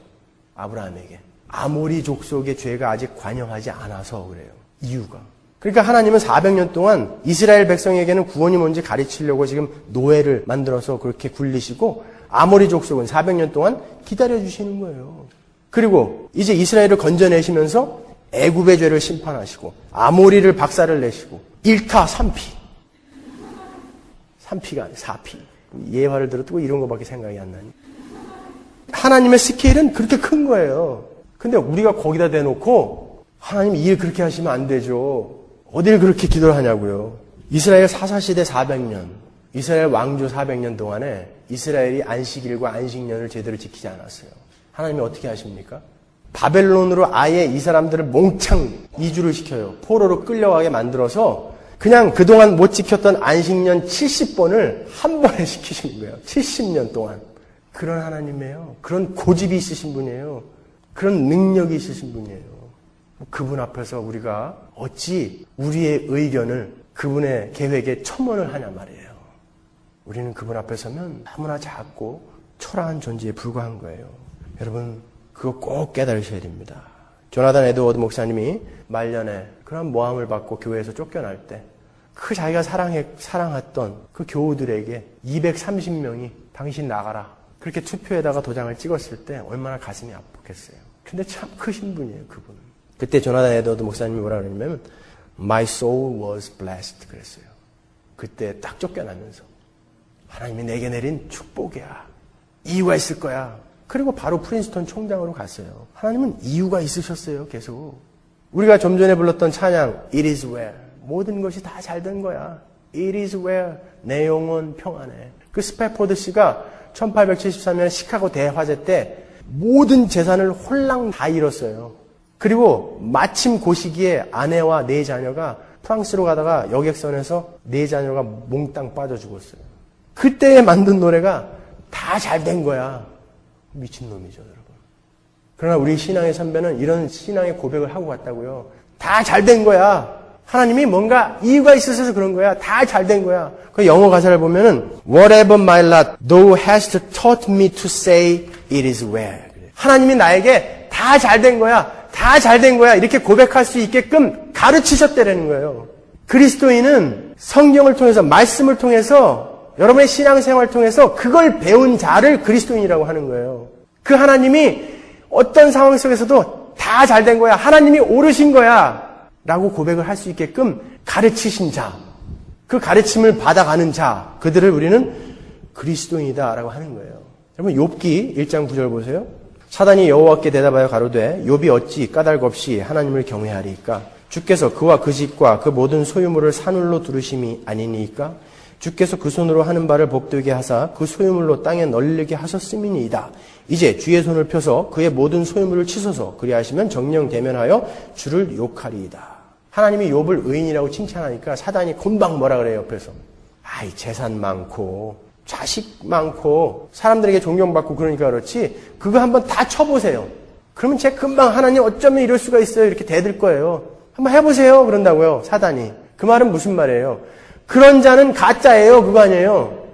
아브라함에게. 아모리 족속의 죄가 아직 관영하지 않아서 그래요. 이유가. 그러니까 하나님은 400년 동안 이스라엘 백성에게는 구원이 뭔지 가르치려고 지금 노예를 만들어서 그렇게 굴리시고 아모리 족속은 400년 동안 기다려주시는 거예요. 그리고 이제 이스라엘을 건져내시면서 애굽의 죄를 심판하시고 아모리를 박살을 내시고 1타 3피. 3피가 아니라 4피. 예화를 들어도 이런 거밖에 생각이 안 나니. 하나님의 스케일은 그렇게 큰 거예요. 근데 우리가 거기다 대놓고 하나님 일 그렇게 하시면 안 되죠. 어딜 그렇게 기도를 하냐고요. 이스라엘 사사시대 400년, 이스라엘 왕조 400년 동안에 이스라엘이 안식일과 안식년을 제대로 지키지 않았어요. 하나님이 어떻게 하십니까? 바벨론으로 아예 이 사람들을 몽창 이주를 시켜요. 포로로 끌려가게 만들어서 그냥 그동안 못 지켰던 안식년 70번을 한 번에 시키시는 거예요. 70년 동안. 그런 하나님이에요. 그런 고집이 있으신 분이에요. 그런 능력이 있으신 분이에요. 그분 앞에서 우리가 어찌 우리의 의견을 그분의 계획에 첨언을 하냐 말이에요. 우리는 그분 앞에 서면 너무나 작고 초라한 존재에 불과한 거예요. 여러분 그거 꼭 깨달으셔야 됩니다. 조나단 에드워드 목사님이 말년에 그런 모함을 받고 교회에서 쫓겨날 때 그 자기가 사랑했던 그 교우들에게 230명이 당신 나가라 그렇게 투표에다가 도장을 찍었을 때 얼마나 가슴이 아팠겠어요. 근데 참 크신 분이에요, 그분은. 그때 조나단 에드워드 목사님이 뭐라 그러냐면 My soul was blessed 그랬어요. 그때 딱 쫓겨나면서 하나님이 내게 내린 축복이야. 이유가 있을 거야. 그리고 바로 프린스턴 총장으로 갔어요. 하나님은 이유가 있으셨어요, 계속. 우리가 좀 전에 불렀던 찬양 It is well. 모든 것이 다 잘 된 거야. It is well. 내 영혼 평안해. 그 스패포드 씨가 1873년 시카고 대화재 때 모든 재산을 홀랑 다 잃었어요. 그리고 마침 그 시기에 아내와 4자녀가 프랑스로 가다가 여객선에서 4자녀가 몽땅 빠져 죽었어요. 그때 만든 노래가 다 잘 된 거야. 미친놈이죠, 여러분. 그러나 우리 신앙의 선배는 이런 신앙의 고백을 하고 갔다고요. 다 잘 된 거야. 하나님이 뭔가 이유가 있어서 그런 거야. 다 잘 된 거야. 그 영어 가사를 보면은 Whatever my lot, thou hast taught me to say it is well. 하나님이 나에게 다 잘 된 거야. 다 잘 된 거야. 이렇게 고백할 수 있게끔 가르치셨다라는 거예요. 그리스도인은 성경을 통해서 말씀을 통해서 여러분의 신앙생활을 통해서 그걸 배운 자를 그리스도인이라고 하는 거예요. 그 하나님이 어떤 상황 속에서도 다 잘 된 거야. 하나님이 오르신 거야. 라고 고백을 할 수 있게끔 가르치신 자, 그 가르침을 받아가는 자, 그들을 우리는 그리스도인이다라고 하는 거예요. 여러분 욥기 1장 9절 보세요. 사단이 여호와께 대답하여 가로되 욥이 어찌 까닭 없이 하나님을 경외하리이까? 주께서 그와 그 집과 그 모든 소유물을 산울로 두르심이 아니니이까? 주께서 그 손으로 하는 바를 복되게 하사 그 소유물로 땅에 널리게 하셨음이니이다. 이제 주의 손을 펴서 그의 모든 소유물을 치소서. 그리하시면 정령 대면하여 주를 욕하리이다. 하나님이 욥을 의인이라고 칭찬하니까 사단이 금방 뭐라 그래요, 옆에서. 아이, 재산 많고 자식 많고 사람들에게 존경받고 그러니까 그렇지 그거 한번 다 쳐보세요. 그러면 제가 금방 하나님 어쩌면 이럴 수가 있어요 이렇게 대들 거예요. 한번 해보세요 그런다고요, 사단이. 그 말은 무슨 말이에요? 그런 자는 가짜예요, 그거 아니에요.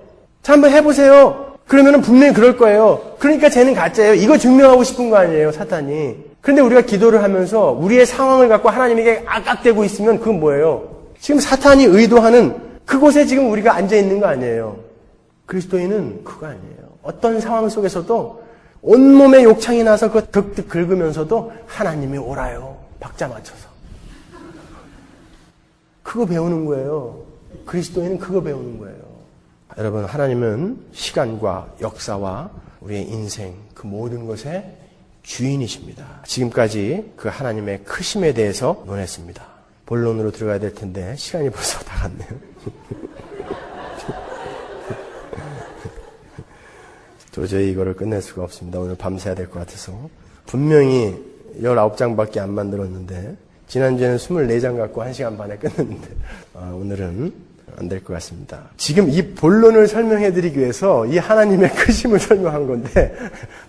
자, 한번 해보세요. 그러면은 분명히 그럴 거예요. 그러니까 쟤는 가짜예요. 이거 증명하고 싶은 거 아니에요, 사탄이. 그런데 우리가 기도를 하면서 우리의 상황을 갖고 하나님에게 악악대고 있으면 그건 뭐예요? 지금 사탄이 의도하는 그곳에 지금 우리가 앉아있는 거 아니에요. 그리스도인은 그거 아니에요. 어떤 상황 속에서도 온몸에 욕창이 나서 그 득득 긁으면서도 하나님이 오라요. 박자 맞춰서. 그거 배우는 거예요. 그리스도인은 그거 배우는 거예요. 여러분, 하나님은 시간과 역사와 우리의 인생 그 모든 것의 주인이십니다. 지금까지 그 하나님의 크심에 대해서 논했습니다. 본론으로 들어가야 될 텐데 시간이 벌써 다 갔네요. 도저히 이거를 끝낼 수가 없습니다. 오늘 밤새야 될 것 같아서. 분명히 19장밖에 안 만들었는데 지난주에는 24장 갖고 1시간 반에 끝냈는데 오늘은 안 될 것 같습니다. 지금 이 본론을 설명해드리기 위해서 이 하나님의 크심을 설명한 건데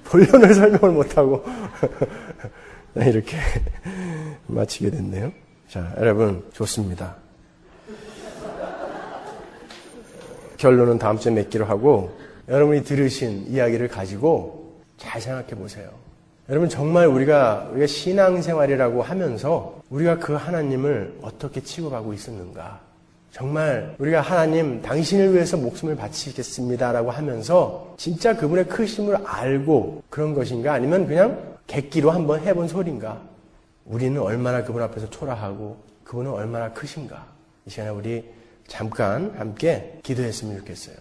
본론을 설명을 못하고 이렇게 마치게 됐네요. 자, 여러분 좋습니다. 결론은 다음 주에 맺기로 하고 여러분이 들으신 이야기를 가지고 잘 생각해 보세요. 여러분 정말 우리가 신앙생활이라고 하면서 우리가 그 하나님을 어떻게 취급하고 있었는가? 정말 우리가 하나님 당신을 위해서 목숨을 바치겠습니다라고 하면서 진짜 그분의 크심을 알고 그런 것인가? 아니면 그냥 객기로 한번 해본 소린가? 우리는 얼마나 그분 앞에서 초라하고 그분은 얼마나 크신가? 이 시간에 우리 잠깐 함께 기도했으면 좋겠어요.